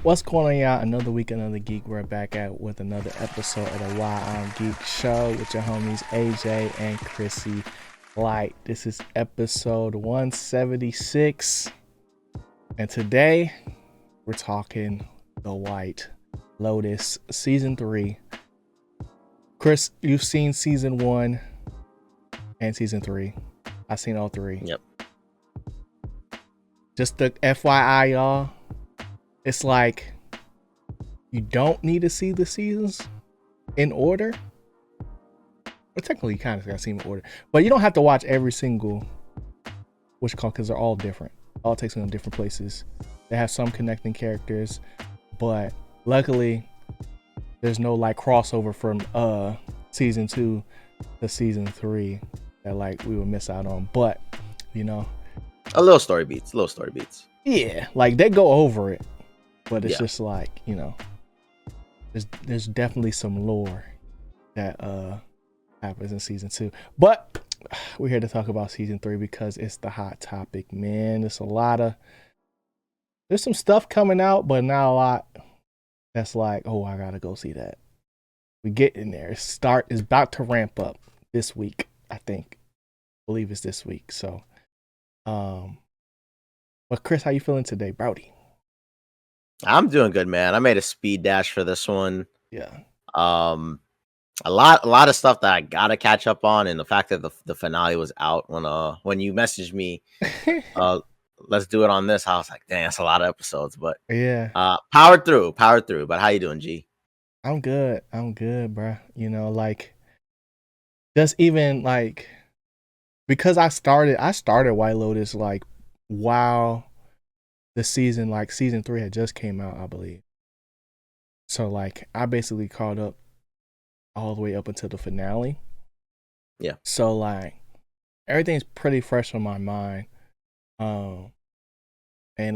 What's going on, y'all? Another week, another geek. We're back at with another episode of the Why I'm Geek show with your homies AJ and ChrisyLite. This is episode 176, and today we're talking the White Lotus season 3. Chris, you've seen season 1 and season 3. I've seen all 3. Yep. Just the FYI, y'all. It's like you don't need to see the seasons in order. Well, technically, you kind of got to see them in order, but you don't have to watch every single because they're all different. All takes them in different places. They have some connecting characters, but luckily, there's no like crossover from season 2 to season 3 that like we would miss out on. But you know, A little story beats. yeah, like they go over it. But it's Yeah. just like, there's definitely some lore that happens in season 2. But we're here to talk about season 3 because it's the hot topic, man. There's some stuff coming out, but not a lot that's like, oh, I gotta go see that. We get in there. It's about to ramp up this week, I think. I believe it's this week. So but Chris, how you feeling today, Brody? I'm doing good, man. I made a speed dash for this one. Yeah. A lot of stuff that I gotta catch up on, and the fact that the finale was out when you messaged me, let's do it on this. I was like, dang, that's a lot of episodes, but Yeah. powered through. But how you doing, G? I'm good, bro. Like just even like because I started White Lotus like while the season 3 had just came out, I believe. So like I basically caught up all the way up until the finale. Yeah. So like everything's pretty fresh on my mind. And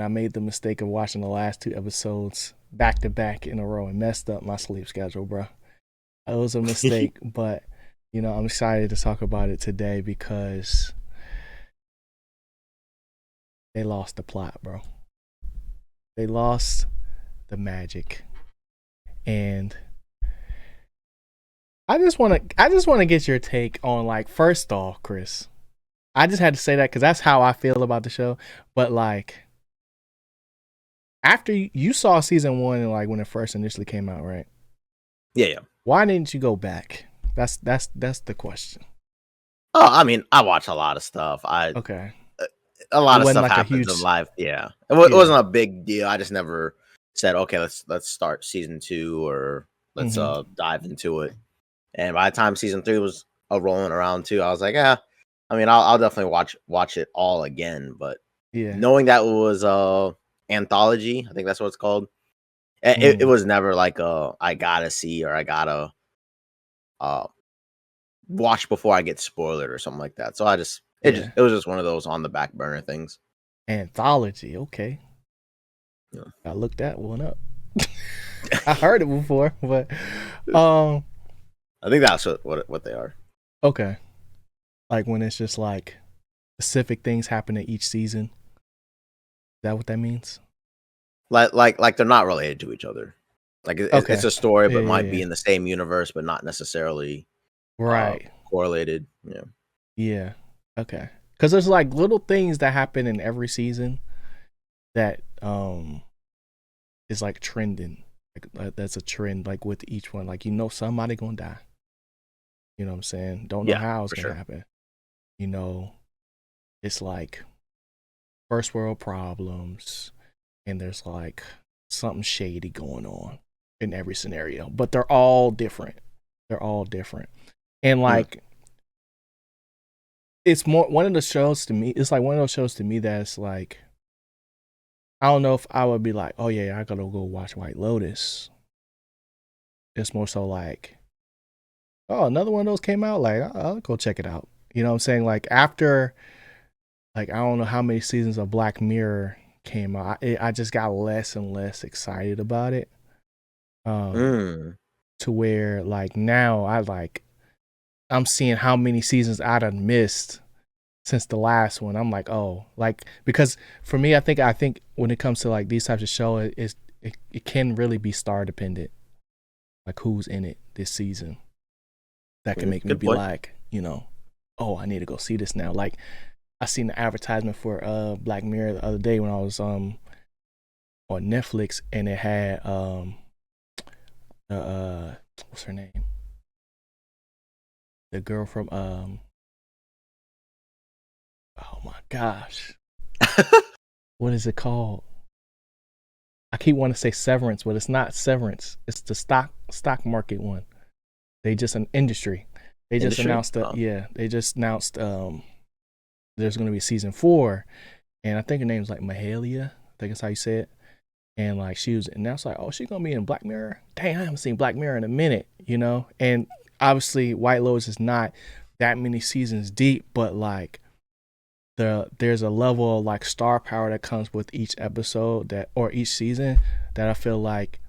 I made the mistake of watching the last 2 episodes back to back in a row and messed up my sleep schedule, bro. It was a mistake, but I'm excited to talk about it today because they lost the plot, bro. They lost the magic. And I just want to get your take on like, first off, Chris. I just had to say that cuz that's how I feel about the show, but like after you saw season 1 and like when it first initially came out, right? Yeah. Why didn't you go back? That's the question. Oh, I mean, I watch a lot of stuff. Okay. A lot of stuff like happens in life. Yeah. It wasn't a big deal. I just never said, okay, let's start season 2 or let's dive into it. And by the time season 3 was rolling around too, I was like, yeah. I mean, I'll definitely watch it all again. But knowing that it was anthology, I think that's what it's called. It was never like I gotta see or I gotta watch before I get spoiled or something like that. So it was just one of those on the back burner things. Anthology, okay. Yeah. I looked that one up. I heard it before, but I think that's what they are. Okay. Like when it's just like specific things happen in each season. Is that what that means? Like they're not related to each other. Like it's a story, but might be in the same universe, but not necessarily right correlated. Yeah. Okay. Because there's like little things that happen in every season that is like trending. Like that's a trend. Like with each one, like somebody gonna die. You know what I'm saying? Don't know how it's gonna happen. It's like first world problems, and there's like something shady going on in every scenario. But they're all different. And like it's more one of the shows to me. It's like one of those shows to me that's like, I don't know if I would be like, oh yeah, I gotta go watch White Lotus. It's more so like, oh, another one of those came out. Like, I'll go check it out. You know what I'm saying? Like after, like I don't know how many seasons of Black Mirror came out. I just got less and less excited about it. To where like now I'm seeing how many seasons I done missed since the last one. I'm like, oh, like because for me, I think when it comes to like these types of show, it can really be star dependent, like who's in it this season. That can make me Good be point. like, oh, I need to go see this now. Like I seen the advertisement for Black Mirror the other day when I was on Netflix, and it had what's her name? The girl from oh my gosh, what is it called? I keep wanting to say Severance, but it's not Severance. It's the stock market one. They just an industry. They just announced they just announced there's gonna be season 4, and I think her name's like Mahalia. I think that's how you say it. And like she was, and that's like, oh, she's gonna be in Black Mirror. Dang, I haven't seen Black Mirror in a minute, And obviously, White Lotus is not that many seasons deep, but like there's a level of like star power that comes with each episode or each season that I feel like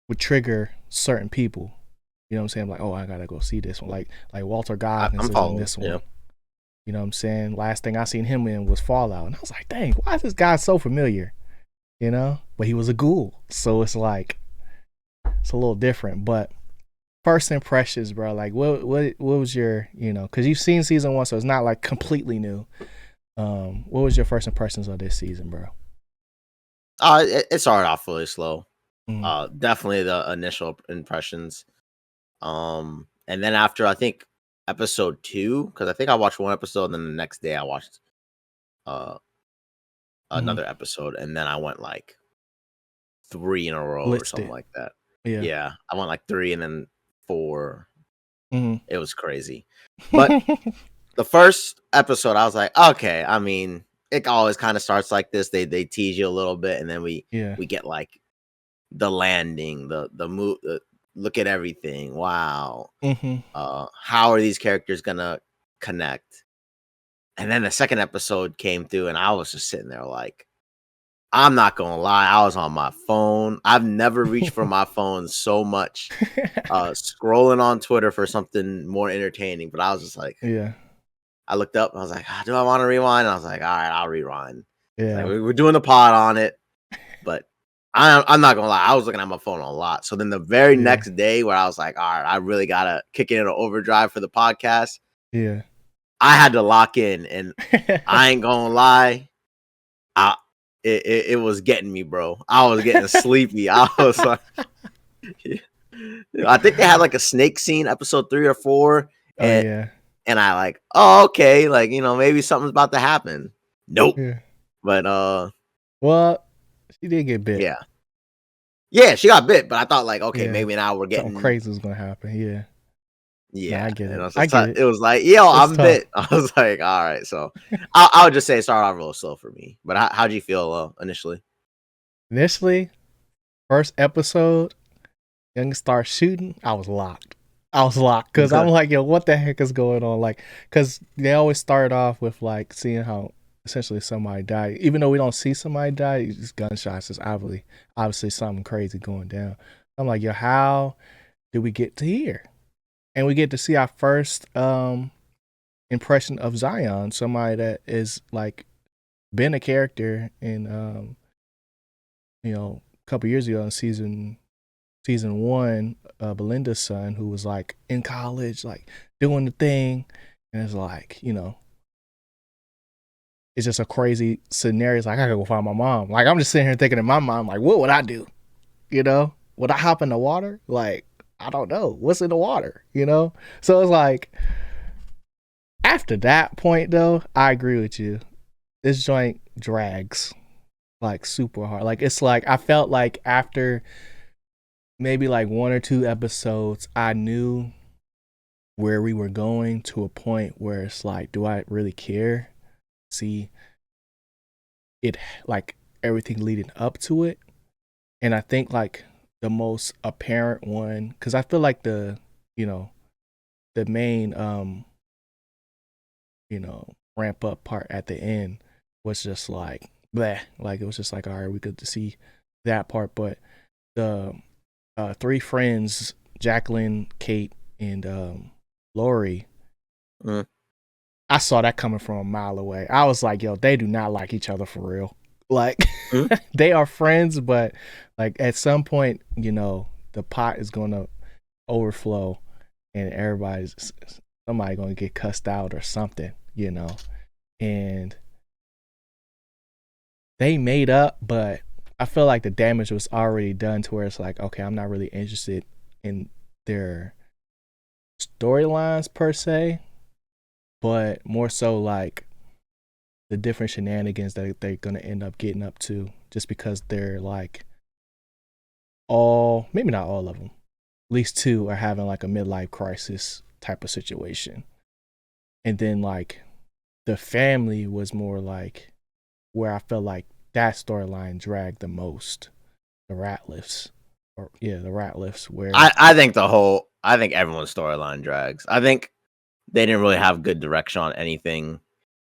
would trigger certain people. You know what I'm saying? Like, oh, I gotta go see this one. Like Walter Goggins is in this one. Yeah. You know what I'm saying? Last thing I seen him in was Fallout, and I was like, dang, why is this guy so familiar? But he was a ghoul, so it's like it's a little different. But first impressions, bro, like what was your, because you've seen season 1, so it's not like completely new. What was your first impressions of this season, bro? It started off really slow. Mm-hmm. Definitely the initial impressions. And then after, I think episode 2, because I think I watched one episode, and then the next day I watched another episode, and then I went like 3 in a row or something like that. Yeah, I went like 3 and then 4. It was crazy. But the first episode, I was like, okay. I mean, it always kind of starts like this. They tease you a little bit, and then we get like the landing, the move. Look at everything. Wow. How are these characters gonna connect? And then the second episode came through, and I was just sitting there like, I'm not gonna lie, I was on my phone. I've never reached for my phone so much, scrolling on Twitter for something more entertaining. But I was just like, I looked up and I was like, do I want to rewind? And I was like, all right, I'll rewind. Yeah, like, we're doing the pod on it, but I'm not gonna lie, I was looking at my phone a lot. So then the very next day, where I was like, all right, I really gotta kick it into overdrive for the podcast. Yeah, I had to lock in, and I ain't gonna lie, it was getting me, bro. I was getting sleepy. I was like, I think they had like a snake scene, episode 3 or 4, and I like, oh, okay, like, maybe something's about to happen. Nope. But well, she did get bit. Yeah, she got bit, but I thought like, okay, maybe now we're getting something crazy was gonna happen. Yeah, no, I get it. I get it. It was like, yo, I'm bit. I was like, all right. So I would just say it started off real slow for me. But how'd you feel initially? Initially, first episode, young start shooting, I was locked because I'm like, yo, what the heck is going on? Like, because they always start off with like seeing how essentially somebody died, even though we don't see somebody die. It's just gunshots. It's obviously something crazy going down. I'm like, yo, how did we get to here? And we get to see our first impression of Zion, somebody that is like been a character in a couple years ago in season 1, Belinda's son, who was like in college, like doing the thing, and it's like, it's just a crazy scenario. It's like, I gotta go find my mom. Like, I'm just sitting here thinking in my mind, like, what would I do? Would I hop in the water? Like, I don't know. What's in the water? So it's like, after that point though, I agree with you. This joint drags like super hard. Like, it's like I felt like after maybe like 1 or 2 episodes, I knew where we were going, to a point where it's like, do I really care? See it, like everything leading up to it. And I think like the most apparent one, because I feel like the main ramp up part at the end was just like bleh. Like, it was just like, all right, we good to see that part. But the 3 friends, Jacqueline, Kate, and Lori, I saw that coming from a mile away. I was like, yo, they do not like each other for real. Like Mhm. they are friends, but like at some point, the pot is gonna overflow, and somebody gonna get cussed out or something. And they made up, but I feel like the damage was already done to where it's like, okay, I'm not really interested in their storylines per se, but more so like the different shenanigans that they're gonna end up getting up to, just because they're like maybe not all of them, at least two are having like a midlife crisis type of situation, and then like the family was more like where I felt like that storyline dragged the most. The Ratliffs, the Ratliffs, where I think everyone's storyline drags. I think they didn't really have good direction on anything.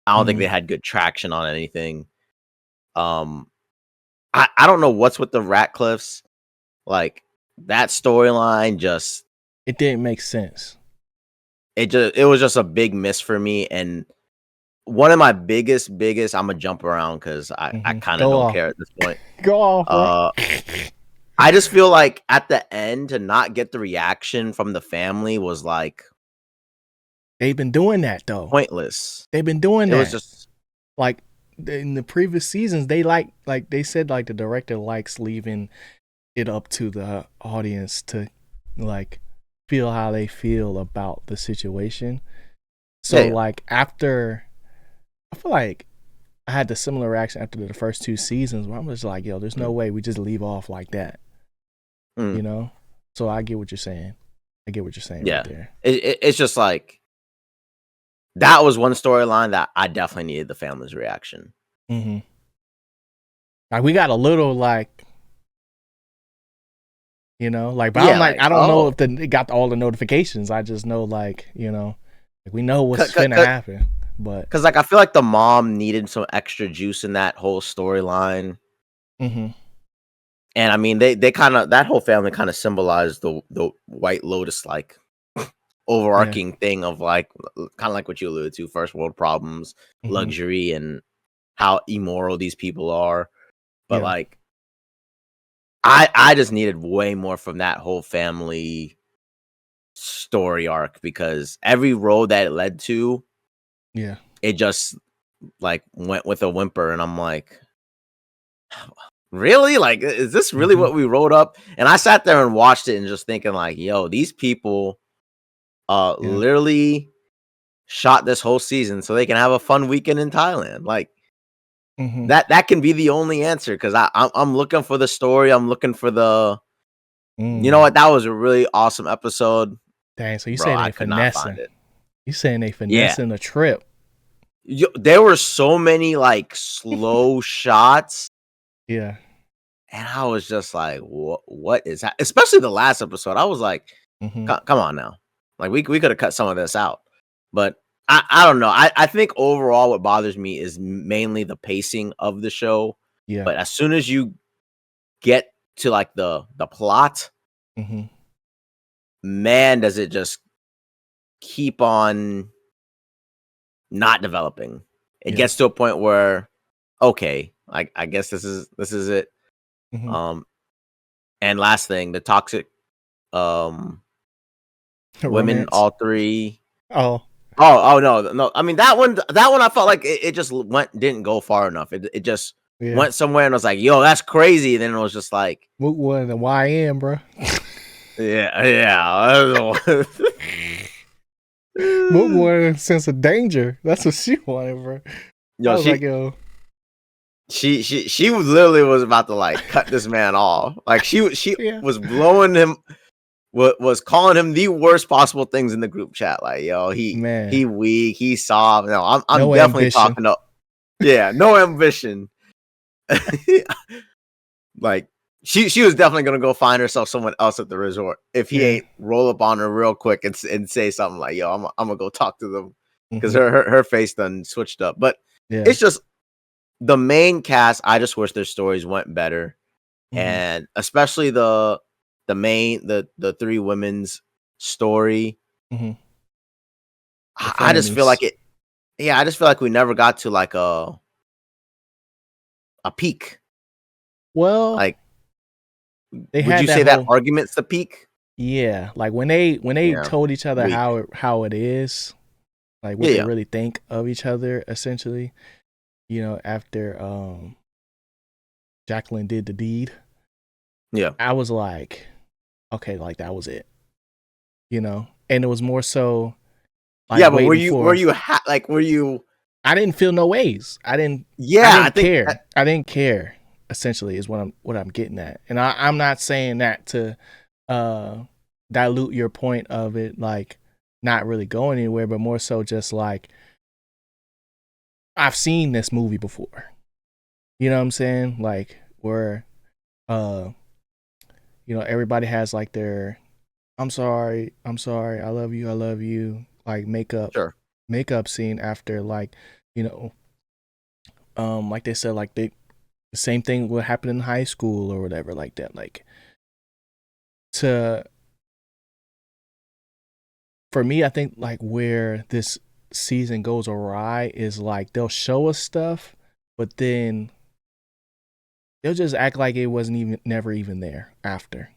I don't think they had good traction on anything. I don't know what's with the Ratcliffs. Like that storyline just it didn't make sense. it was just a big miss for me. And one of my biggest I'm gonna jump around because I kind of Go don't off. care at this point. Go off, bro. I just feel like at the end to not get the reaction from the family was like They've been doing that though. pointless. They've been doing It was that. just Like in the previous seasons, they like they said like the director likes leaving it up to the audience to like feel how they feel about the situation. So yeah. like after, I feel like I had the similar reaction after the first two seasons where I'm just like, yo, there's no way we just leave off like that, Mm. So I get what you're saying. I get what you're saying Yeah. right there. It's just like that was one storyline that I definitely needed the family's reaction. Mm-hmm. Like we got a little like, but Yeah, I'm like, like I don't know if it got all the notifications. I just know like we know what's finna happen. But because like I feel like the mom needed some extra juice in that whole storyline. Mm-hmm. And I mean, they kind of that whole family kind of symbolized the White Lotus like overarching thing of like kind of like what you alluded to, first world problems, luxury, and how immoral these people are. But like, I just needed way more from that whole family story arc because every road that it led to, it just like went with a whimper, and I'm like, really? Like, is this really what we wrote up? And I sat there and watched it and just thinking like, yo, these people literally shot this whole season so they can have a fun weekend in Thailand. Like that can be the only answer because I'm looking for the story. I'm looking for the you know what? That was a really awesome episode. Dang, so you bro, saying I they could not find finessing. it. You saying they finessing the trip. There were so many like slow shots. Yeah. And I was just like, what is that? Especially the last episode. I was like, come on now. Like we could have cut some of this out. But I don't know. I think overall what bothers me is mainly the pacing of the show. Yeah. But as soon as you get to like the plot, man, does it just keep on not developing. It gets to a point where, okay, I guess this is it. And last thing, the toxic women, all three. Oh no. I mean that one I felt like it just didn't go far enough. It just went somewhere and I was like, yo, that's crazy. And then it was just like what the YM, bro. Yeah. What wanted a sense of danger. That's what she wanted, bro. Yo, she literally was about to like cut this man off. Like she was blowing him, was calling him the worst possible things in the group chat. Like, yo, he weak, he soft. No, I'm no definitely ambition. talking up. Yeah, no ambition. Like she was definitely gonna go find herself someone else at the resort if he ain't roll up on her real quick and say something like, yo, I'm gonna go talk to them because her face done switched up. But it's just the main cast. I just wish their stories went better, and especially the three women's story. I just feel like it. Yeah, I just feel like we never got to like a a peak. Well, Like, they would had you that say that whole argument's the peak? yeah, like when they Yeah, told each other weak. how it is, like what Yeah, they yeah, really think of each other, essentially. After Jacqueline did the deed, yeah, I was like, okay, like that was it. And it was more so like yeah. But waiting were for. you like were you? I didn't feel no ways. I didn't. I Yeah, I didn't think care. I didn't care. Essentially, is what I'm getting at, and I'm not saying that to uh dilute your point of it, like not really going anywhere, but more so just like I've seen this movie before. You know what I'm saying? Like where uh everybody has like their I'm sorry, I love you, like sure. makeup scene after like you know like they said like the same thing would happen in high school or whatever like that, like to for me I think like where this season goes awry is like they'll show us stuff but then they'll just act like it wasn't even never even there after.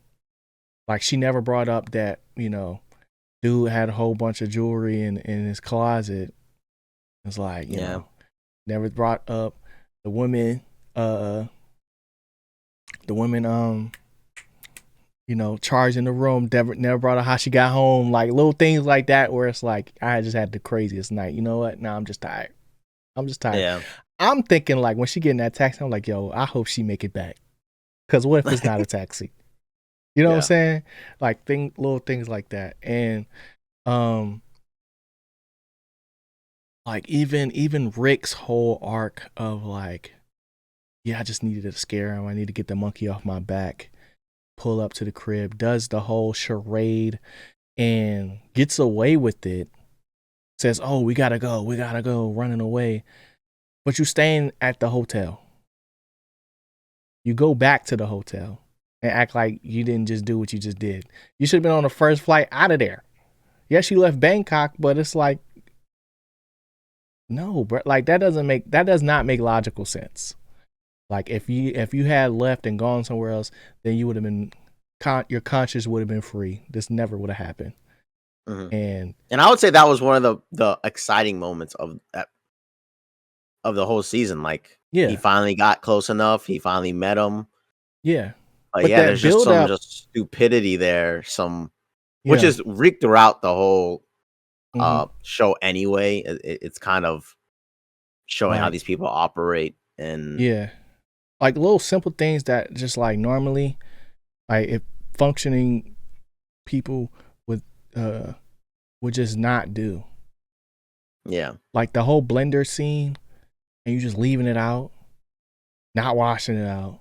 Like she never brought up that dude had a whole bunch of jewelry in his closet. It's like Yeah, never brought up the women uh the women charged in the room. Never brought up how she got home. Like little things like that, where it's like I just had the craziest night. You know what? Now I'm just tired. I'm just tired. yeah. I'm thinking like when she get in that taxi, I'm like, yo, I hope she make it back. Cause what if it's not a taxi? You know what I'm Yeah, saying? Like little things like that, and um, like even Rick's whole arc of like, yeah, I just needed to scare him. I need to get the monkey off my back. Pull up to the crib, does the whole charade, and gets away with it. Says, "Oh, we gotta go," running away. But you staying at the hotel. You go back to the hotel and act like you didn't just do what you just did. You should have been on the first flight out of there. Yes, you left Bangkok, but it's like, no, bro. Like that does not make logical sense. Like if you had left and gone somewhere else, then you would have been your conscience would have been free. This never would have happened. hmm. And And I would say that was one of the exciting moments of the whole season. Like he yeah, finally got close enough. He finally met him. yeah. But But yeah, that there's just build some up, just stupidity there. Some which yeah. is wreaked throughout the whole Hmm. show anyway. It's kind of showing how Like, these people operate and yeah. Like little simple things that just like normally, like if functioning people would uh would just not do. yeah. Like the whole blender scene and you just leaving it out, not washing it out,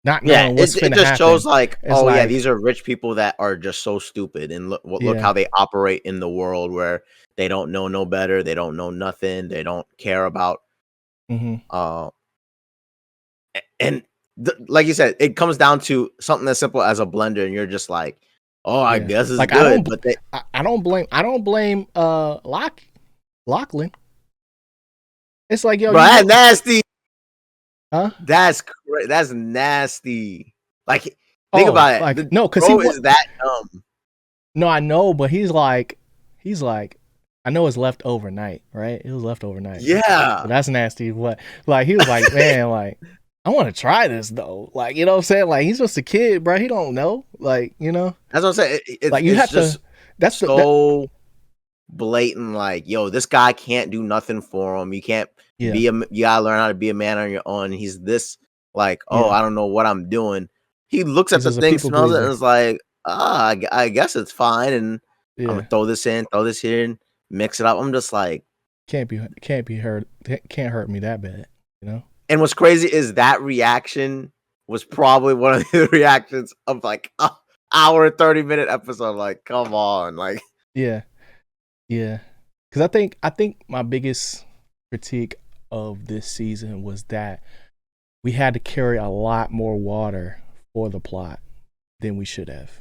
not Yeah, knowing what's it finna just shows happen. like, It's oh yeah, like, these are rich people that are just so stupid, and look yeah. how they operate in the world where they don't know no better, they don't know nothing, they don't care about Hmm. uh and like you said, it comes down to something as simple as a blender, and you're just like, oh, I Yeah. guess it's Like good, but they, I don't blame Lachlan. It's like, yo, bro, you that's know, nasty. huh? That's nasty. Like, think Oh, about it. like The no, cause he bro what is that dumb. no, I know, but he's like I know it's left overnight, right? It was left overnight. Yeah, But that's nasty. What like he was like, man, like I want to try this though. Like, you know what I'm saying? Like he's just a kid, bro. He don't know. Like, that's what I'm saying. like you It's have just to that's the that so blatant. Like, yo, this guy can't do nothing for him. You can't yeah, be you gotta learn how to be a man on your own. He's this like, oh, yeah. I don't know what I'm doing. He looks at He's the just a thing, people smells it, and pleaser. is like, I guess it's fine. And I'm Yeah. gonna throw this in, throw this here, and mix it up. I'm just like, Can't be hurt. Can't hurt me that bad, you know? and what's crazy is that reaction was probably one of the reactions of like a hour 30-minute episode. Like, come on, like, Yeah. Yeah. Cuz I think my biggest critique of this season was that we had to carry a lot more water for the plot than we should have.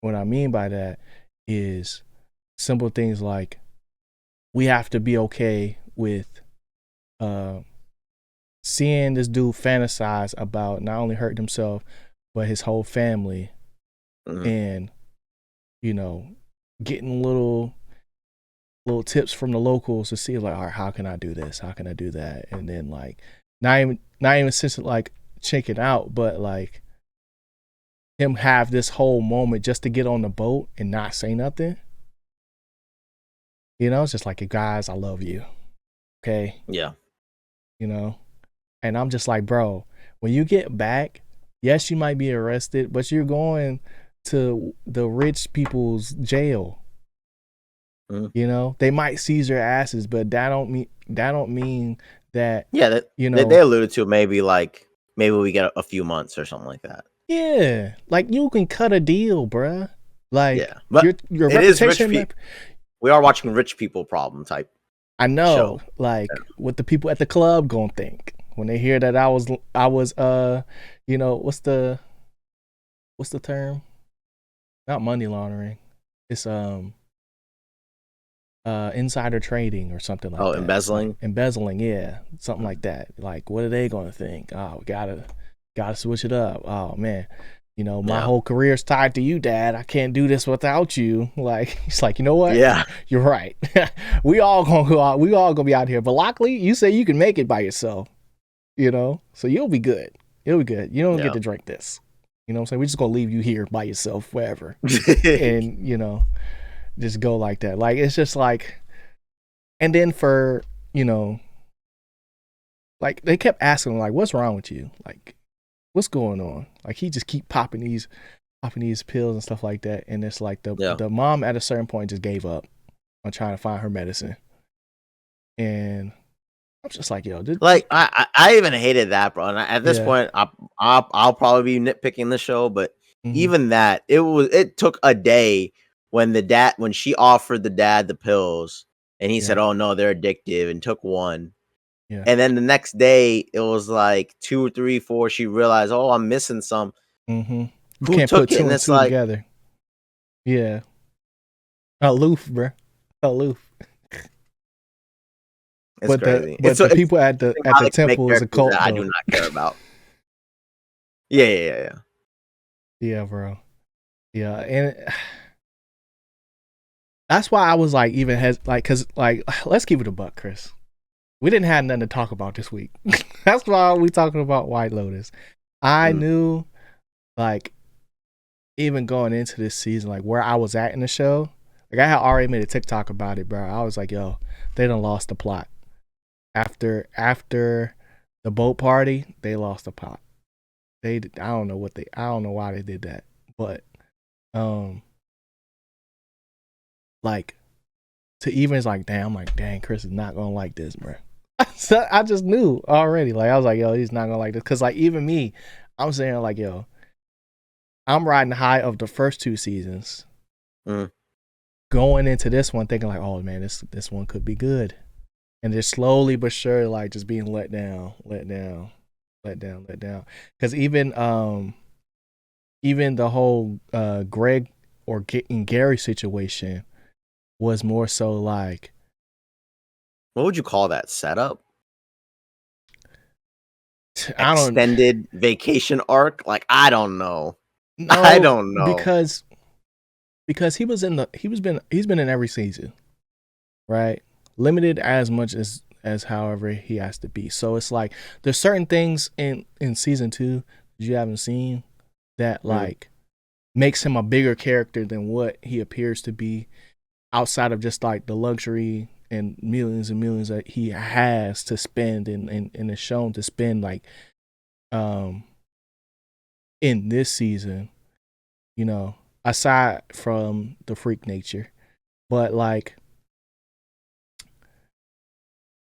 What I mean by that is simple things like we have to be okay with uh seeing this dude fantasize about not only hurting himself but his whole family, and getting little tips from the locals to see like, all right, how can I do this? How can I do that? And then like not even since like checking out, but like him have this whole moment just to get on the boat and not say nothing. It's just like, guys, I love you. Okay. Yeah. And I'm just like, bro, when you get back, yes, you might be arrested, but you're going to the rich people's jail. They might seize your asses, but that don't mean that. Yeah, that they alluded to maybe we get a few months or something like that. Yeah, like you can cut a deal, bruh. Like, yeah, but your it is rich reputation. We are watching rich people problem type. I know, show. Like what the people at the club gonna think when they hear that I was what's the term? Not money laundering. It's insider trading or something like that. Oh, embezzling? Like, embezzling, yeah. Something like that. Like, what are they gonna think? Oh, we gotta switch it up. Oh man. My whole career's tied to you, Dad. I can't do this without you. Like, he's like, you know what? Yeah, you're right. We all gonna go out. We all gonna be out here. But luckily, you say you can make it by yourself. So you'll be good. You'll be good. You don't get to drink this. You know what I'm saying? We're just gonna leave you here by yourself forever. And just go like that. Like, it's just like, and then for like they kept asking like, what's wrong with you? Like, what's going on? Like, he just keep popping these pills and stuff like that. And it's like the mom at a certain point just gave up on trying to find her medicine. And I'm just like, yo, like I even hated that, bro. And at this point, I'll probably be nitpicking the show, but even that, it took a day when she offered the dad the pills, and he said, "Oh no, they're addictive," and took one. Yeah. And then the next day, it was like 2, 3, 4. She realized, oh, I'm missing some. You can't put two and two together. Yeah. Aloof, bro. Aloof. It's crazy. But the people at the temple is a cult. I do not care about. Yeah. Yeah, bro. Yeah, and that's why I was like, because let's keep it a buck, Chris. We didn't have nothing to talk about this week. That's why we talking about White Lotus. I knew, like, even going into this season, like where I was at in the show. Like, I had already made a TikTok about it, bro. I was like, yo, they done lost the plot. After the boat party, they lost the plot. I don't know why they did that, but like, to even is like, damn, I'm like, dang, Chris is not gonna like this, bro. So I just knew already. Like, I was like, yo, he's not gonna like this. Cause like, even me, I'm saying like, yo, I'm riding the high of the first 2 seasons. Going into this one thinking like, oh man, this one could be good. And just slowly but surely, like, just being let down. Cause even the whole Greg or Gary situation was more so like, what would you call that setup? Extended vacation arc? Like, I don't know. No, I don't know. Because he's been in every season, right? Limited as much as however he has to be. So it's like there's certain things in season 2 that you haven't seen that like makes him a bigger character than what he appears to be, outside of just like the luxury and millions that he has to spend and is shown to spend, like in this season, aside from the freak nature. But like,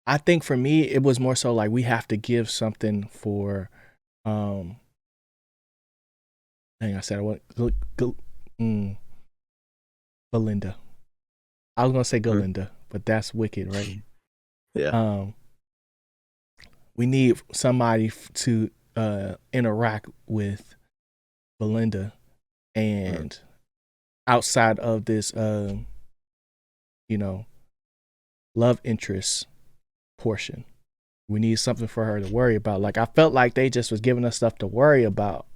I think for me it was more so like we have to give something for dang, I said I want Belinda. I was gonna say Galinda, but that's wicked, right? Yeah. We need somebody to interact with Belinda, and outside of this love interest portion, We need something for her to worry about. Like I felt like they just was giving us stuff to worry about,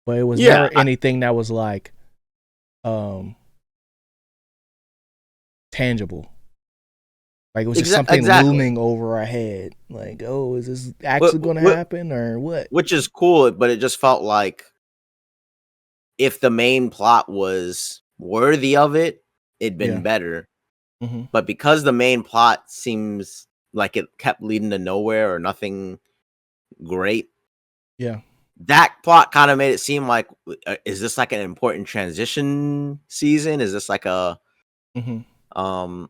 but it was Yeah, never anything that was like tangible. Like it was just something exactly. looming over our head. Like, oh, is this actually going to happen or what? Which is cool, but it just felt like if the main plot was worthy of it, it'd been Yeah. better. Mm-hmm. But because the main plot seems like it kept leading to nowhere or nothing great, Yeah. that plot kind of made it seem like, is this like an important transition season? Is this like a Mm-hmm.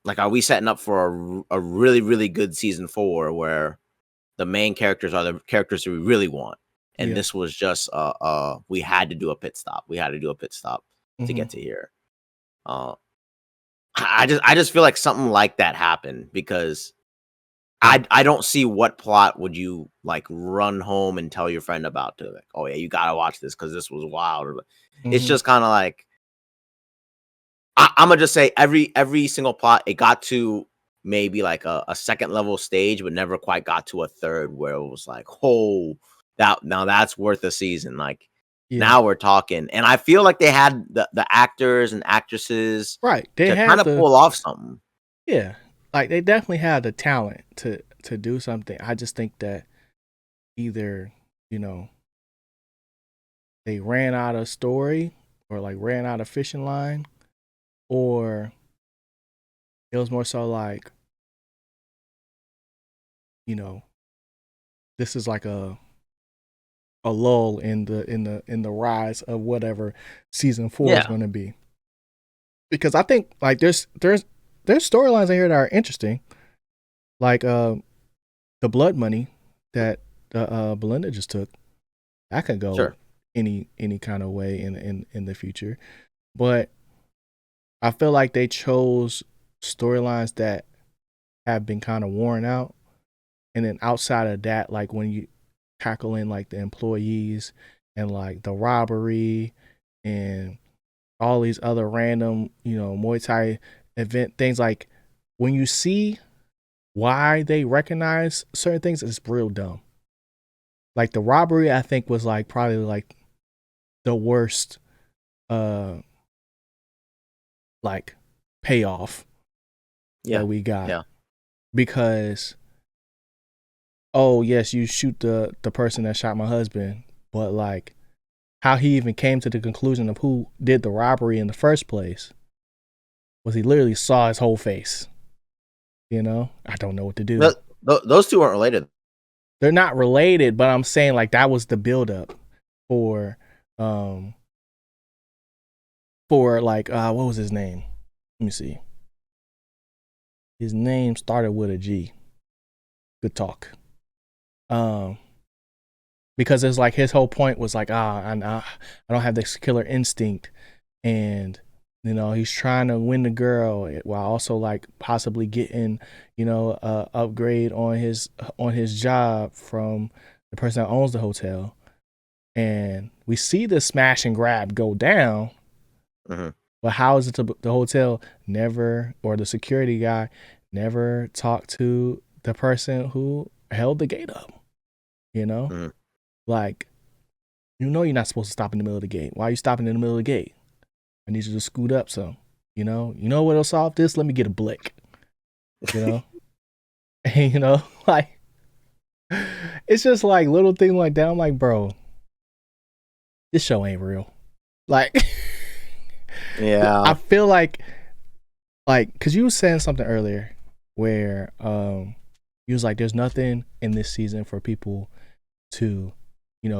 like, are we setting up for a really, really good season 4 where the main characters are the characters that we really want? And Yeah. this was just, we had to do a pit stop. We had to do a pit stop to Mm-hmm. get to here. Uh, I just feel like something like that happened because Yeah. I don't see what plot would you like run home and tell your friend about to like, oh yeah, you gotta watch this because this was wild. It's Mm-hmm. just kind of like I'm gonna just say every single plot it got to maybe like a second level stage, but never quite got to a third where it was like, oh, that now that's worth a season. Like Yeah. now we're talking, and I feel like they had the actors and actresses Right. They to kind had of the pull off something. yeah. Like they definitely had the talent to do something. I just think that either, you know, they ran out of story or like ran out of fishing line, or it was more so like, you know, this is like a lull in the rise of whatever season 4 is Yeah, going to be. Because I think like there's storylines in here that are interesting, like the blood money that Belinda just took. That could go sure. any kind of way in the future, but I feel like they chose storylines that have been kind of worn out, and then outside of that, like when you tackle in like the employees and like the robbery and all these other random, Muay Thai event things, like when you see why they recognize certain things, it's real dumb. Like the robbery, I think was like probably like the worst, uh, like payoff Yeah, that we got yeah, because oh yes, you shoot the person that shot my husband, but like how he even came to the conclusion of who did the robbery in the first place was he literally saw his whole face. I don't know what to do. Those two aren't related. They're not related, but I'm saying like that was the buildup for um like what was his name? Let me see. His name started with a G. Good talk. Um because it's like his whole point was like I don't have this killer instinct, and he's trying to win the girl while also like possibly getting a upgrade on his job from the person that owns the hotel. And we see the smash and grab go down, Mm-hmm. but how is it the hotel never, or the security guy never talked to the person who held the gate up? Mm-hmm. Like, you're not supposed to stop in the middle of the gate. Why are you stopping in the middle of the gate? I need you to scoot up some. What'll solve this? Let me get a blick. And like it's just like little things like that. I'm like, bro, this show ain't real. Like I Yeah, feel like because you were saying something earlier where you was like, there's nothing in this season for people to,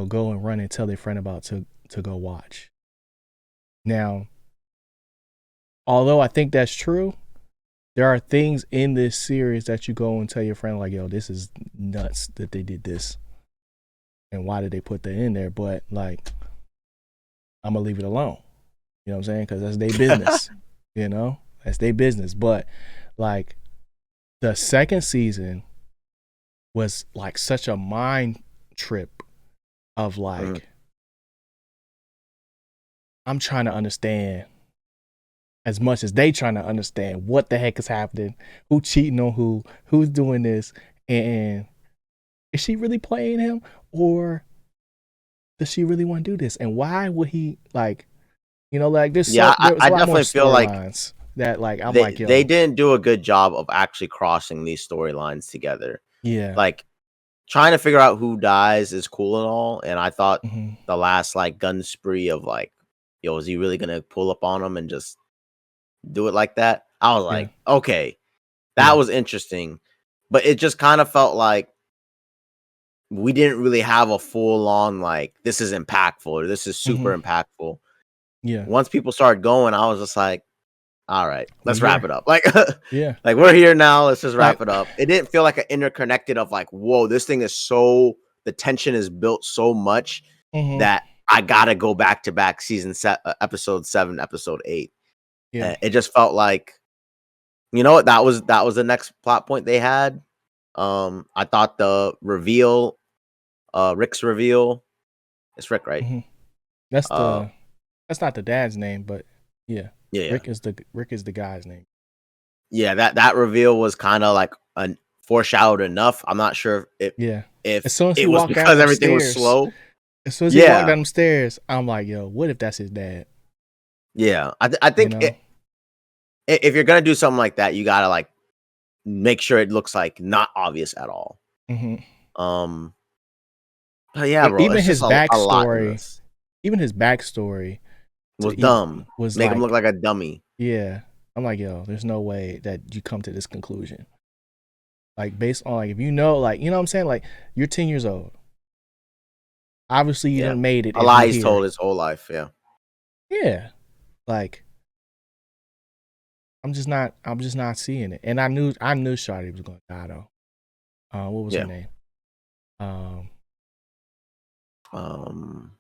go and run and tell their friend about to go watch. Now, although I think that's true, there are things in this series that you go and tell your friend like, yo, this is nuts that they did this. And why did they put that in there? But like, I'm gonna leave it alone. You know what I'm saying? Because that's their business. That's their business. But like, the second season was like such a mind trip of mm-hmm. like, I'm trying to understand as much as they trying to understand what the heck is happening, who cheating on who's doing this, And is she really playing him, or does she really want to do this? And why would he like? Like Yeah, there was I a lot more definitely feel like storylines that like I'm like, they yo, didn't do a good job of actually crossing these storylines together. yeah, Like trying to figure out who dies is cool and all, and I thought mm-hmm, the last like gun spree of like, yo, is he really gonna pull up on him and just do it like that? I was yeah, like, okay, that yeah, was interesting, but it just kind of felt like we didn't really have a full on like this is impactful or this is mm-hmm, super impactful. yeah. Once people started going, I was just like, all right, We let's wrap here, it up. Like, yeah, like we're here now. Let's just like, wrap it up. It didn't feel like an interconnected of like, whoa, this thing is so the tension is built so much mm-hmm, that I gotta go back to back episode 7, episode 8. yeah, It just felt like, you know what, that was the next plot point they had. I thought the reveal, Rick's reveal, it's Rick, right? mm-hmm. Uh, That's not the dad's name, but yeah, yeah, yeah. Rick is the guy's name. Yeah, that reveal was kind of like a foreshadowed enough. I'm not sure Yeah. As if soon as he it was walked down because them everything was stairs, slow. as soon as he walked Yeah, down them stairs, I'm like, yo, what if that's his dad? yeah. I You think know? if you're gonna do something like that, you gotta like make sure it looks like not obvious at all. Mm-hmm. Um, but yeah, bro, Even it's just his a lot in backstory, this. to Was dumb. was Make him look like, like a dummy. yeah. I'm like, yo, there's no way that you come to this conclusion. Like based on like if like what I'm saying, like you're 10 years old. Obviously you Yeah, done made it a if lie you he's told here. his whole life. Yeah, Yeah. Like I'm just not seeing it. And I knew Shawty was gonna die though. What was her yeah. name? Um Um,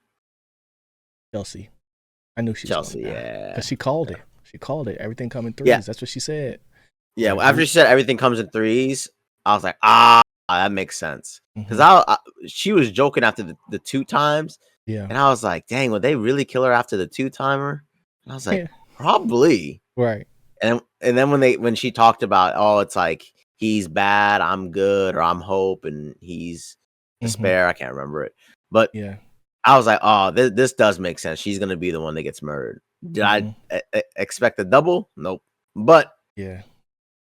Chelsea. I knew she was gonna Chelsea. die. Yeah, Because she called yeah, it. She called it. Everything come in yeah. threes. That's what she said. Yeah, Like well, after we she said everything comes in threes, I was like, that makes sense. Because mm-hmm. she was joking after the 2 times, Yeah. and I was like, dang, would they really kill her after the 2-timer? And I was like, Yeah. probably. Right. And then when she talked about, oh, it's like he's bad, I'm good, or I'm hope, and he's Mm-hmm. despair. I can't remember it, but Yeah. I was like, oh, this does make sense. She's gonna be the one that gets murdered. Did I Mm-hmm. expect a double? Nope. But Yeah.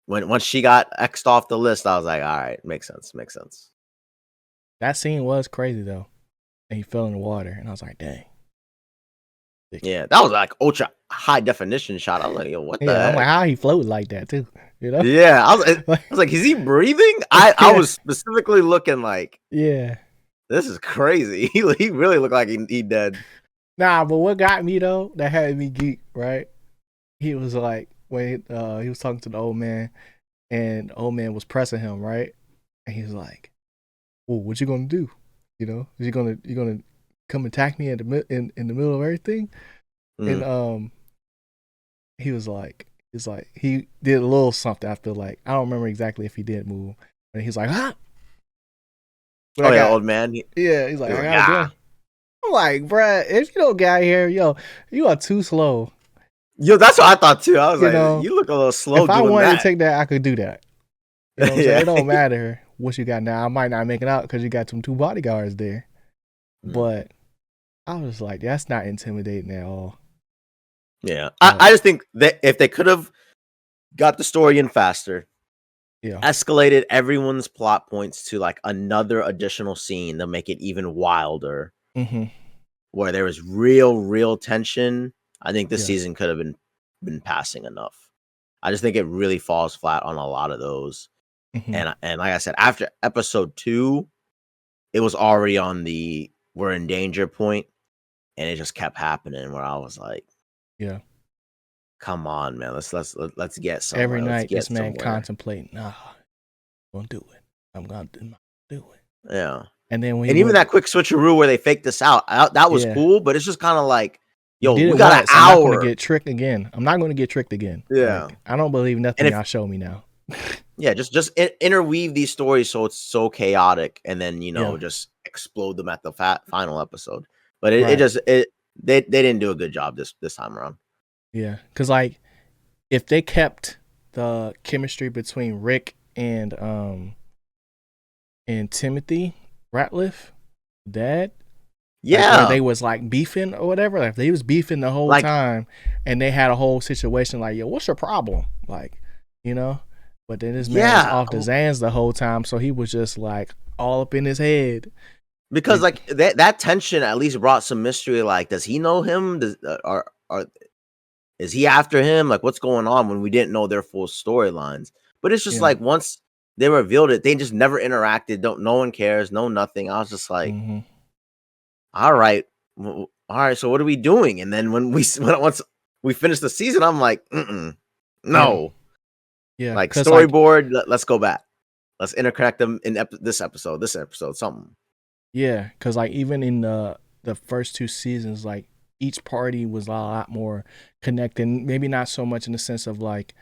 once she got X'd off the list, I was like, all right, makes sense, makes sense. That scene was crazy though. And he fell in the water. And I was like, dang. Yeah, that was like ultra high definition shot. I was like, yo, what the Yeah. I'm like, heck? how he floated like that too. You know? Yeah, I Like, was like, is he breathing? I yeah. was specifically looking like, Yeah. this is crazy. He really looked like he dead. Nah, but what got me though, that had me geek, right? He was like when he was talking to the old man and the old man was pressing him, right? And he was like, well, what you gonna do? Is you gonna come attack me in the middle of everything? And Mm. he did a little something. I feel like I don't remember exactly if he did move, but he's like, ah. But Oh I yeah, got old man. yeah. He's like, He's I like, got a gun. I'm like, bruh, if you don't get out here, yo, you are too slow. yo, that's what I thought too. I was You like, know, you look a little slow if I doing wanted to that. take that, I could do that. You know what I'm saying? Yeah. It don't matter what you got now. I might not make it out because you got some 2 bodyguards there. Mm. But I was like, that's not intimidating at all. Yeah, I just think that if they could have got the story in faster, Yeah. escalated everyone's plot points to like another additional scene to make it even wilder, Mm-hmm. where there was real tension, I think this Yeah. season could have been passing enough. I just think it really falls flat on a lot of those. Mm-hmm. And like I said, after episode 2, it was already on the we're in danger point, and it just kept happening where I was like, Yeah. come on, man, let's get Every somewhere. Let's night, this get man somewhere. contemplating, I'm gonna do it. I'm gonna do it. Yeah. And then when he And even went, that quick switcheroo where they faked this out, that was yeah, cool, but it's just kind of like, you yo, did we it got an once. I'm not gonna hour. get tricked again. I'm not gonna get tricked again. Yeah. Like, I don't believe nothing And if y'all show me now. yeah, just interweave these stories so it's so chaotic, and then Yeah. just explode them at the final episode. But Right. they didn't do a good job this time around. Yeah. Cause like if they kept the chemistry between Rick and and Timothy Ratliff, dad. Like where Yeah, they was like beefing or whatever. Like they was beefing the whole like time, and they had a whole situation like, yo, what's your problem? Like, you know. But then this man was yeah, off the Zans the whole time, so he was just like all up in his head. because like that tension at least brought some mystery. Like, does he know him? Does or is he after him? Like, what's going on when we didn't know their full storylines? But it's just Yeah. like once they revealed it, they just never interacted. Don't no one cares, no nothing. I was just like, Mm-hmm. all right, all right. So what are we doing? And then once we finish the season, I'm like, Yeah. no, Yeah. like Cause like storyboard. Let's go back. Let's interconnect them in this episode, something. yeah, cause like even in the first two seasons, like each party was a lot more connected. Maybe not so much in the sense of like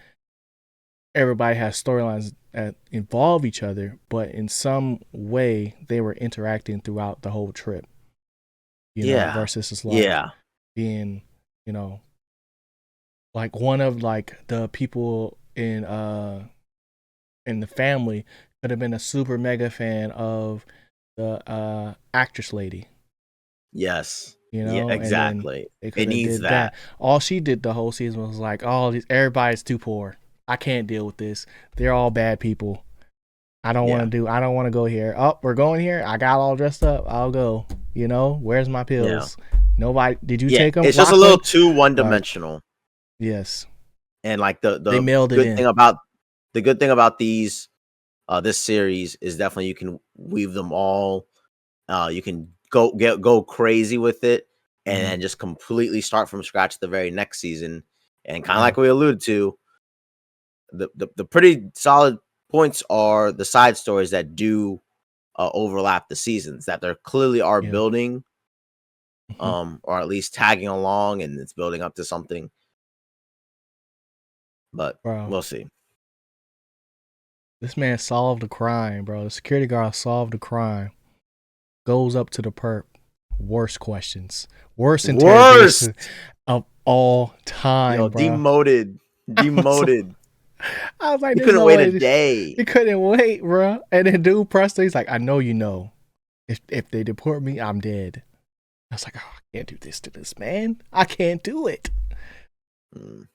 everybody has storylines that involve each other, but in some way they were interacting throughout the whole trip. You know, Yeah, versus it's like yeah, being, you know, like one of like the people in the family could have been a super mega fan of the actress lady, yes, you yeah, know, and then exactly. they It could have needs did that. that. All she did the whole season was like, oh, everybody's too poor. I can't deal with this. They're all bad people. I don't Yeah, want to go here. Oh, we're going here. I got all dressed up. I'll go. You know, where's my yeah, pills? Nobody, did you yeah. take them, It's just a little Lachlan? too one Like, dimensional. yes, And like they the mailed it good in. thing about these this series is definitely you can weave them all. You can go crazy with it, and Mm-hmm. then just completely start from scratch the very next season. And kind of Yeah, like we alluded to, the pretty solid points are the side stories that do overlap the seasons that they're clearly are yeah, building, mm-hmm. or at least tagging along, and it's building up to something. But Bro. we'll see. This man solved a crime, bro. The security guard solved a crime. Goes up to the perp. Worst questions. Worst interrogation Worst, of all time, yo, bro. demoted. I was like, He there's couldn't no wait a way. day. He couldn't wait, bro. And then dude Presto, he's like, I know you know. If they deport me, I'm dead. I was like, oh, I can't do this to this man. I can't do it. Mm.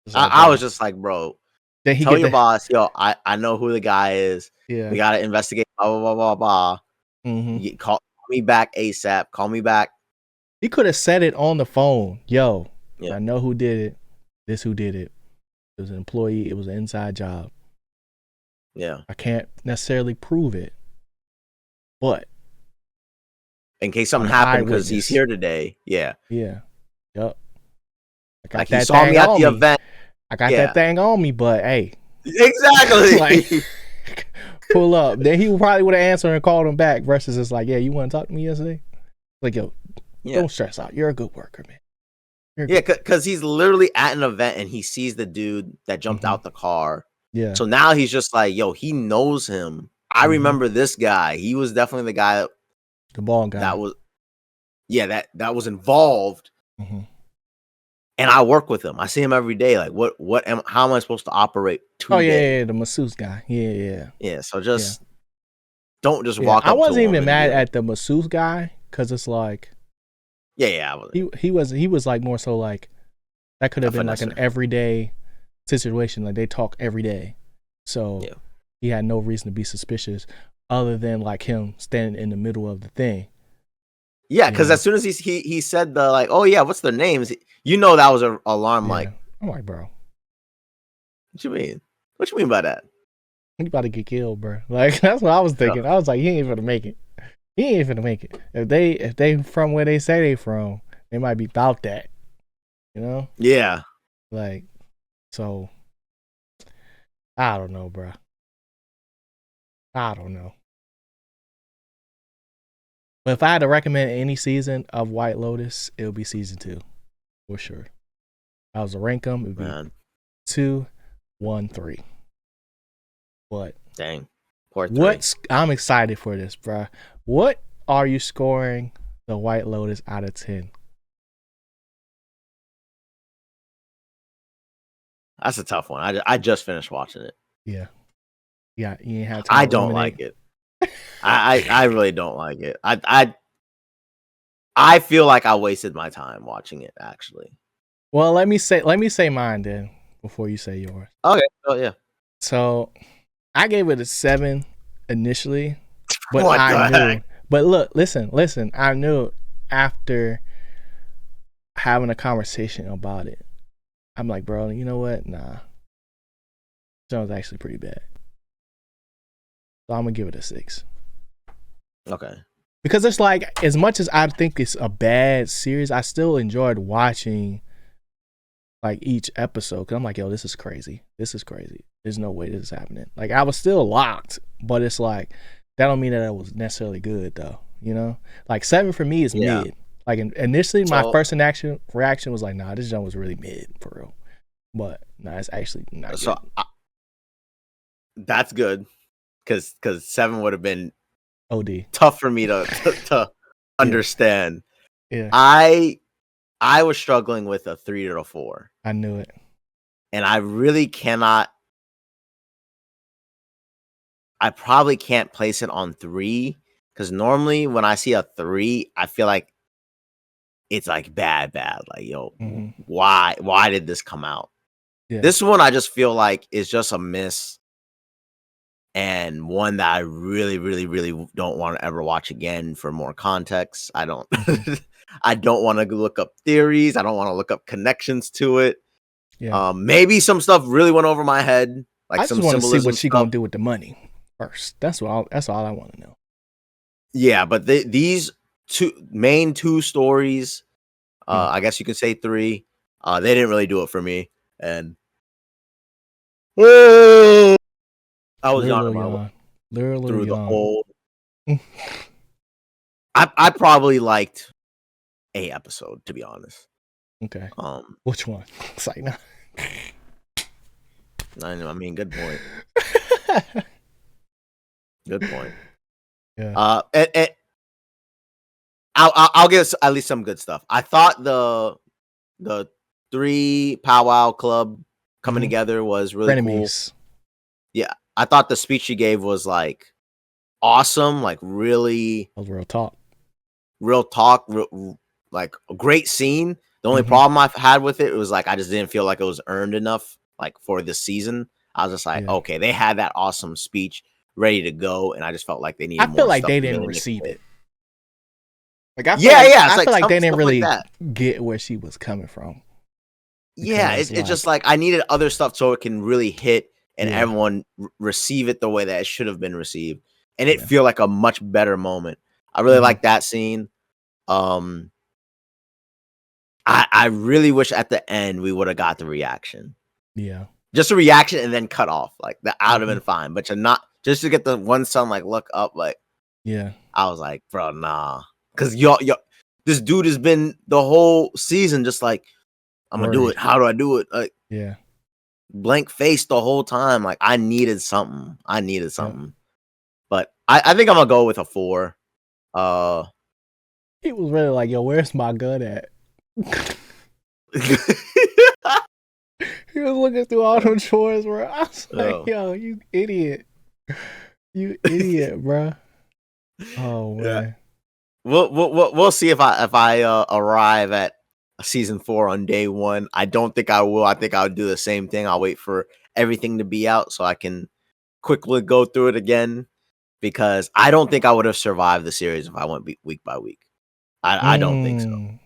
It's like, I was bro. just like, bro, Then he tell get your the boss, yo, I know who the guy is. We yeah. gotta investigate. Blah blah blah blah blah. Mm-hmm. Call me back ASAP. Call me back. He could have said it on the phone. Yo, Yeah, I know who did it. This who did it. It was an employee. It was an inside job. yeah. I can't necessarily prove it, but In case I'm something an happened because he's eyewitness. here today. Yeah, Yeah. Yup. I like got he that saw me thing at on the me. event. I got that Yeah, thing on me, but hey, like exactly. pull up. Then he probably would have answered and called him back versus it's like, yeah, you want to talk to me yesterday? Like, yo, Yeah, don't stress out. You're a good worker, man. You're a yeah, good worker. because he's literally at an event and he sees the dude that jumped Mm-hmm. out the car. Yeah. So now he's just like, yo, he knows him. I Mm-hmm. remember this guy. He was definitely the guy The ball that guy. was, yeah, that was involved. Mm-hmm. And I work with him. I see him every day. Like, how am I supposed to operate Oh yeah, yeah, today? yeah, the masseuse guy. Yeah, yeah, Yeah. So yeah, just don't just yeah. walk I up to wasn't him even and be mad like, at the masseuse guy because it's like yeah, yeah, I was he was like more so like that could a have been like an finesser. everyday situation. Like they talk every day, so Yeah. he had no reason to be suspicious other than like him standing in the middle of the thing. Yeah, You because as know? soon as he said the like, oh yeah, what's their names? You know that was an alarm. Yeah. Like, I'm like, bro, what you mean? What you mean by that? he about to get killed, bro. Like that's what I was Yeah. thinking. I was like, he ain't gonna make it. He ain't gonna make it. If they from where they say they from, they might be about that. You know? Yeah. Like, so I don't know, bro. I don't know. But if I had to recommend any season of White Lotus, it would be season 2 for sure. If I was to rank them, it would be Man, 2, 1, 3. But dang. Poor 3. I'm excited for this, bro. What are you scoring the White Lotus out of 10? That's a tough one. I just finished watching it. Yeah. Yeah, you ain't had time I to don't ruminate. like it. I really don't like it. I feel like I wasted my time watching it. Actually. Well, let me say mine then before you say yours. Okay. Oh yeah. So I gave it a 7 initially, but What I the knew. heck? But look, listen. I knew after having a conversation about it. I'm like, bro, you know what? Nah, that was actually pretty bad. So I'm gonna give it a 6. Okay. Because it's like, as much as I think it's a bad series, I still enjoyed watching like each episode. Cause I'm like, yo, this is crazy. This is crazy. There's no way this is happening. Like I was still locked, but it's like that don't mean that it was necessarily good though. You know, like 7 for me is Yeah. mid. Like initially, my So- first reaction was like, nah, this jump was really mid for real. But nah, it's actually not So good. that's good, because 7 would have been OD. tough for me to understand. Yeah, I was struggling with a 3 to a 4, I knew it. and I really cannot. I probably can't place it on 3, because normally when I see a 3, I feel like it's like bad. Like, yo, why did this come out? Yeah. This one I just feel like is just a miss, and one that I really, really, really don't want to ever watch again for more context. I don't. I don't want to look up theories. I don't want to look up connections to it. Yeah. Maybe some stuff really went over my head. Like I some just want to see symbolism what she stuff. gonna do with the money first. That's all I want to know. Yeah, but these main two stories, I guess you could say 3, they didn't really do it for me. And I was yawning my way through the whole. I probably liked a episode, to be honest. Okay. Which one? It's like, no. I mean, good point. Good point. Yeah. I'll give at least some good stuff. I thought the 3 powwow club coming together was really Frenemies. cool. Yeah, I thought the speech she gave was like awesome, like really. That was real talk. Like a great scene. The only problem I've had with it was like I just didn't feel like it was earned enough. Like for this season, I was just like, okay, they had that awesome speech ready to go, and I just felt like they needed. I feel more like stuff they to didn't really receive make it. Like I feel like they didn't really get where she was coming from. Yeah, it's just like I needed other stuff so it can really hit and everyone receive it the way that it should have been received, and it feel like a much better moment. I really like that scene. I really wish at the end we would have got the reaction. Yeah. Just a reaction and then cut off. Like that would have been fine. But just to get the one son like look up, like I was like, bro, nah. Cause y'all this dude has been the whole season just like, I'm gonna do it. How do I do it? Like blank face the whole time. Like I needed something. But I think I'm gonna go with a 4. He was really like, yo, where's my gun at? He was looking through all them chores, bro. I was like, yo, you idiot. You idiot, bro. Oh man. We'll see if I arrive at season 4 on day 1. I don't think I will. I think I'll do the same thing. I'll wait for everything to be out so I can quickly go through it again, because I don't think I would have survived the series if I went week by week. I don't think so.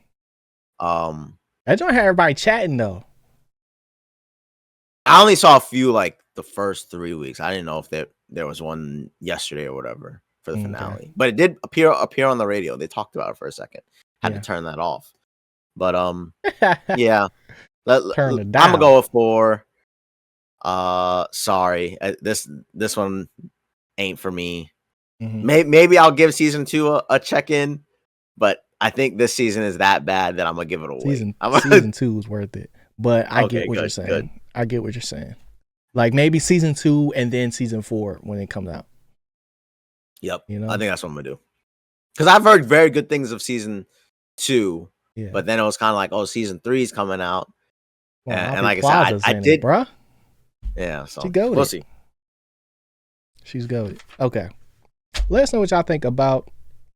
I don't have everybody chatting though. I only saw a few like the first 3 weeks. I didn't know if there was one yesterday or whatever for the finale, but it did appear on the radio. They talked about it for a second. Had to turn that off, but yeah. Turn it down. I'm gonna go with 4. Sorry, this one ain't for me. Maybe I'll give season 2 a check in, but I think this season is that bad that I'm gonna give it away. Season 2 is worth it, but I get what you're saying. Good. I get what you're saying. Like maybe season 2 and then season 4 when it comes out. Yep, you know, I think that's what I'm gonna do, because I've heard very good things of season 2, but then it was kind of like, oh, season 3 is coming out, and like I said, I did, bruh. Yeah, so we'll see. She's goated. Okay. Let us know what y'all think about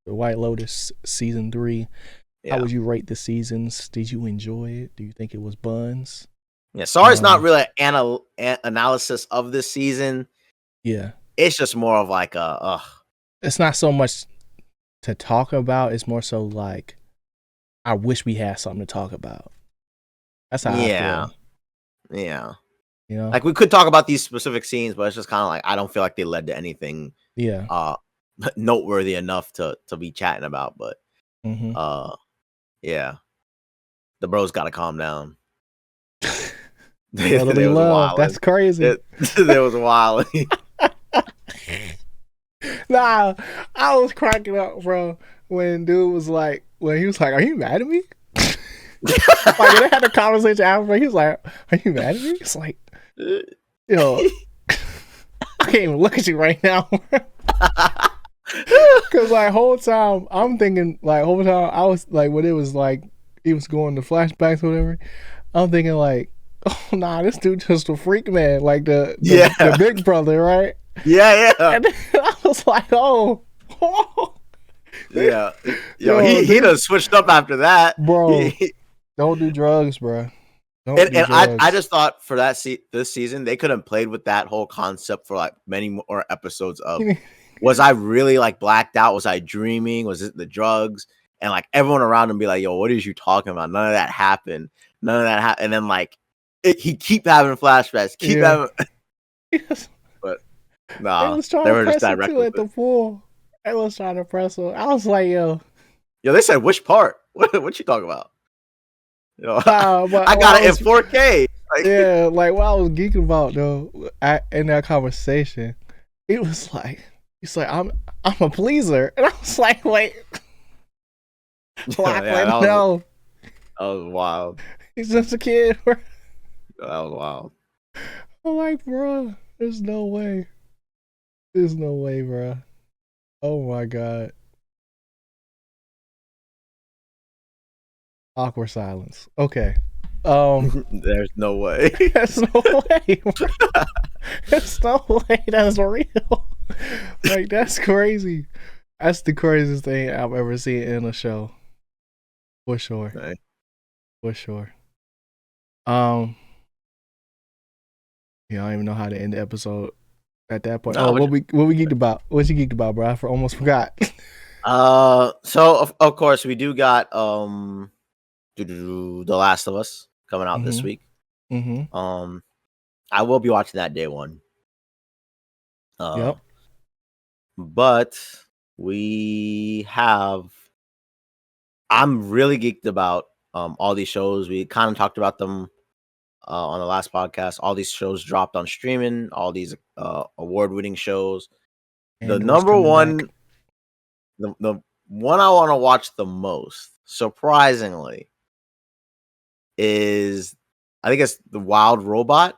the White Lotus season 3. Yeah. How would you rate the seasons? Did you enjoy it? Do you think it was buns? Yeah, sorry, it's not really an analysis of this season. Yeah. It's just more of like a. It's not so much to talk about. It's more so like, I wish we had something to talk about. That's how I feel. Yeah. You know? Like, we could talk about these specific scenes, but it's just kind of like, I don't feel like they led to anything noteworthy enough to be chatting about. But yeah, the bros got to calm down. Brotherly love. That's crazy. There was a while. Nah, I was cracking up, bro, when dude was like, when he was like, "Are you mad at me?" Like, when they had a conversation after, he was like, "Are you mad at me?" It's like, yo, I can't even look at you right now. Cause like whole time I'm thinking, like whole time I was like, when it was like he was going to flashbacks or whatever, I'm thinking like, oh nah, this dude just a freak man, like the big brother, right? Yeah. And then I was like, oh. Yeah. Yo, he done switched up after that. Bro, don't do drugs, bro. I just thought for that this season, they could have played with that whole concept for like many more episodes of, was I really like blacked out? Was I dreaming? Was it the drugs? And like everyone around him be like, yo, what is you talking about? None of that happened. And then like, he keep having flashbacks, having. Yes. But nah, they was trying to press him too at the pool. They was trying to press him. I was like, yo, they said which part? What you talking about? You know, but I got it in 4K. Like, yeah, like what I was geeking about though, in that conversation, it was like, he's like, I'm a pleaser, and I was like, wait, no, that was wild. He's just a kid. That was wild. I'm like, bro, there's no way, bro. Oh my god. Awkward silence. Okay. There's no way. There's no way. There's no way that's real. Like, that's crazy. That's the craziest thing I've ever seen in a show. For sure. Okay. For sure. Yeah, I don't even know how to end the episode at that point. What we geeked about? What you geeked about, bro? I almost forgot. So of course we do got The Last of Us coming out this week. I will be watching that day one. Yep. But I'm really geeked about all these shows. We kind of talked about them on the last podcast. All these shows dropped on streaming, all these award-winning shows. The number one, the one I want to watch the most, surprisingly, is, I think it's The Wild Robot.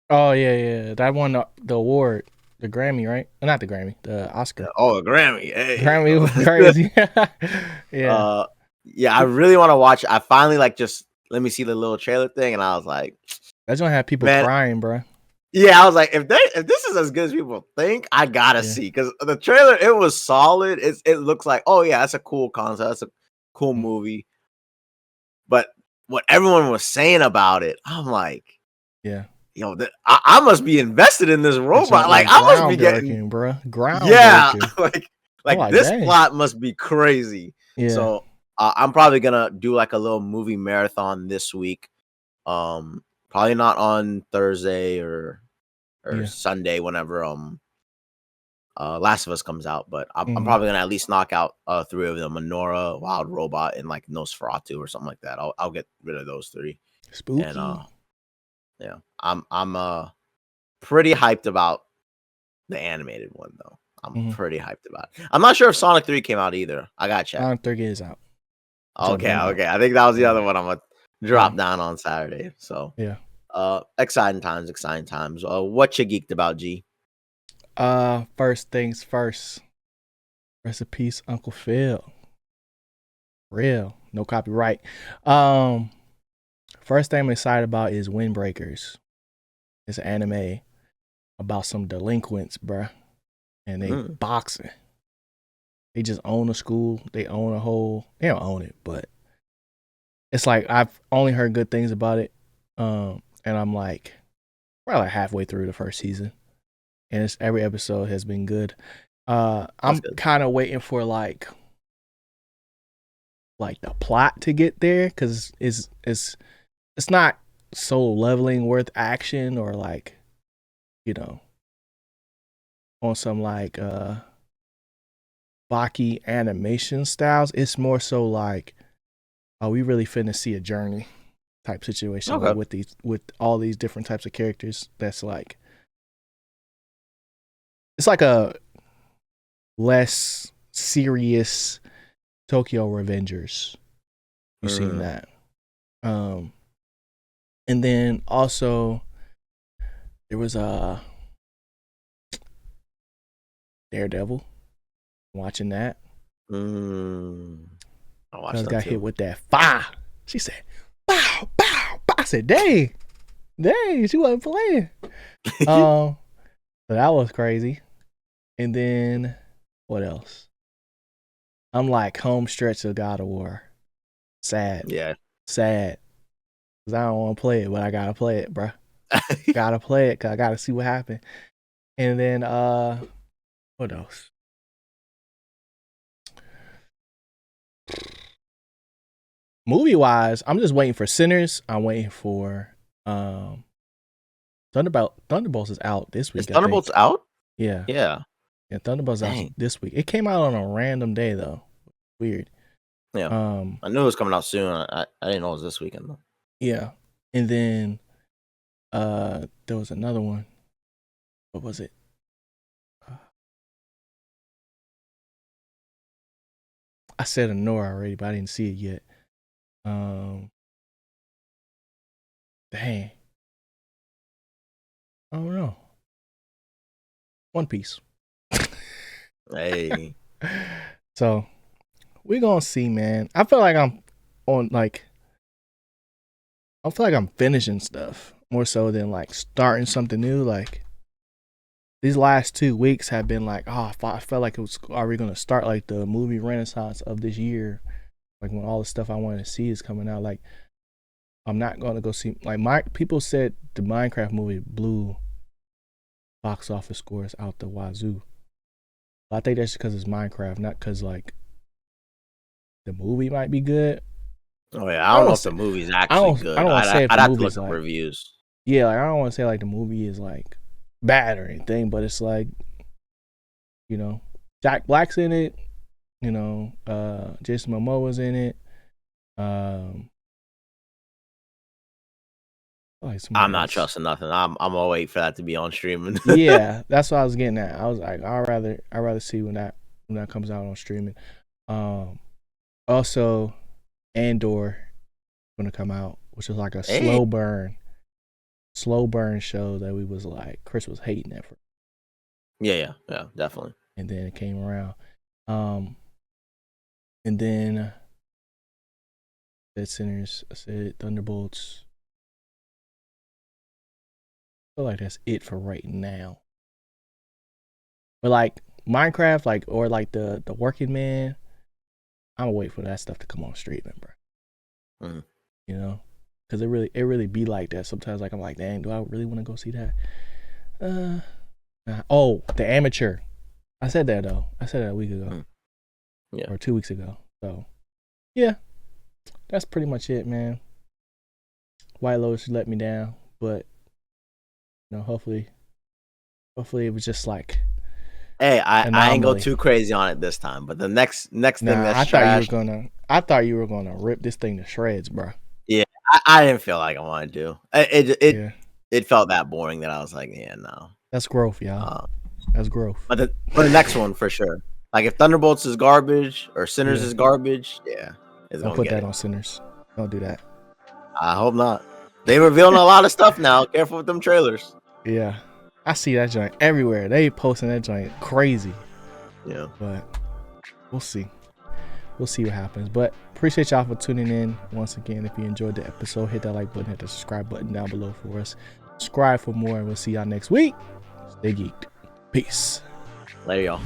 Oh yeah, that won the award, the Grammy, right? Not the Grammy, the Oscar. Oh, the Grammy. Hey. Grammy was crazy. Yeah. Yeah, I really want to watch it. I finally just let me see the little trailer thing, and I was like, that's gonna have people crying, bro. Yeah, I was like, if this is as good as people think, I gotta see, because the trailer, it was solid. It looks like, oh yeah, that's a cool concept, that's a cool movie. But what everyone was saying about it, I'm like, yeah, I must be invested in this robot. Like, I must be getting, bro, ground. Yeah, like this dang. plot must be crazy. Yeah. So I'm probably gonna do like a little movie marathon this week. Probably not on Thursday or Sunday, whenever Last of Us comes out, but I'm probably gonna at least knock out 3 of them: Menorah, Wild Robot, and like Nosferatu or something like that. I'll get rid of those 3. Spooky. And yeah, I'm pretty hyped about the animated one though. I'm pretty hyped about it. I'm not sure if Sonic 3 came out either. I gotta check. Sonic 3 is out. Okay. I think that was the other one I'm gonna drop down on Saturday. So yeah. Exciting times. What you geeked about, G? First things first. Rest in peace, Uncle Phil. Real. No copyright. First thing I'm excited about is Windbreakers. It's an anime about some delinquents, bruh. and they boxing. They just own a school. They own a whole. They don't own it, but it's like I've only heard good things about it. And I'm like probably halfway through the first season, and every episode has been good. I'm kind of waiting for like the plot to get there, because it's not Solo Leveling worth action or like, you know, on some like Baki animation styles. It's more so like, oh, we really finna see a journey type situation, like with all these different types of characters. That's like, it's like a less serious Tokyo Revengers. You've seen that. And then also there was a Daredevil. Watching that. I watched that got too. hit with that fire. She said, "Bow, bow, bow." I said, "Dang, she wasn't playing." So that was crazy. And then what else? I'm like home stretch of God of War. Sad. Yeah. Sad. Cause I don't want to play it, but I gotta play it, bro. Gotta play it, cause I gotta see what happened. And then what else? Movie wise, I'm just waiting for Sinners. I'm waiting for Thunderbolts is out this week. Is Thunderbolts out? Yeah. Yeah. Yeah, Thunderbolts out this week. It came out on a random day though. Weird. Yeah. I knew it was coming out soon. I didn't know it was this weekend though. Yeah. And then there was another one. What was it? I said Anora already, but I didn't see it yet. Dang. I don't know. One Piece. Hey. So we're gonna see, man. I feel like I'm on like, I feel like I'm finishing stuff more so than like starting something new. Like these last 2 weeks have been like, I felt like it was already gonna start like the movie renaissance of this year. Like when all the stuff I wanted to see is coming out. Like I'm not gonna go see, like people said the Minecraft movie blew box office scores out the wazoo. But I think that's because it's Minecraft, not because like the movie might be good. Oh yeah, I don't know if the movie's actually good. I don't want to say if I'd the have to movie's look up like reviews. Yeah, like I don't want to say like the movie is like bad or anything, but it's like, you know, Jack Black's in it, you know, Jason Momoa's in it. I'm not trusting nothing. I'm gonna wait for that to be on streaming. Yeah, that's what I was getting at. I was like, I'd rather see when that comes out on streaming. Also, Andor gonna come out, which is like a slow burn show that we was like, Chris was hating at first. Yeah, definitely. And then it came around. And then said Sinners, I said Thunderbolts. I feel like that's it for right now. But like Minecraft, like, or like the Working Man, I'm gonna wait for that stuff to come on streaming, bro. Mm-hmm. You know, because it really be like that sometimes. Like I'm like, dang, do I really want to go see that? Oh, The Amateur. I said that though. I said that a week ago. Yeah, or 2 weeks ago. So yeah, that's pretty much it, man. White Lotus let me down, but you know, hopefully it was just like, hey, I ain't go too crazy on it this time, but the next thing that's trash. I thought you were gonna rip this thing to shreds, bro. Yeah, I didn't feel like I wanted to. It felt that boring that I was like, yeah, no. That's growth, y'all. That's growth. But the next one for sure. Like if Thunderbolts is garbage or Sinners is garbage, don't put that on Sinners. Don't do that. I hope not. They revealing a lot of stuff now. Careful with them trailers. Yeah, I see that joint everywhere. They posting that joint crazy. Yeah, but we'll see. We'll see what happens. But appreciate y'all for tuning in once again. If you enjoyed the episode, hit that like button, hit the subscribe button down below for us. Subscribe for more, and we'll see y'all next week. Stay geeked. Peace. Later, y'all.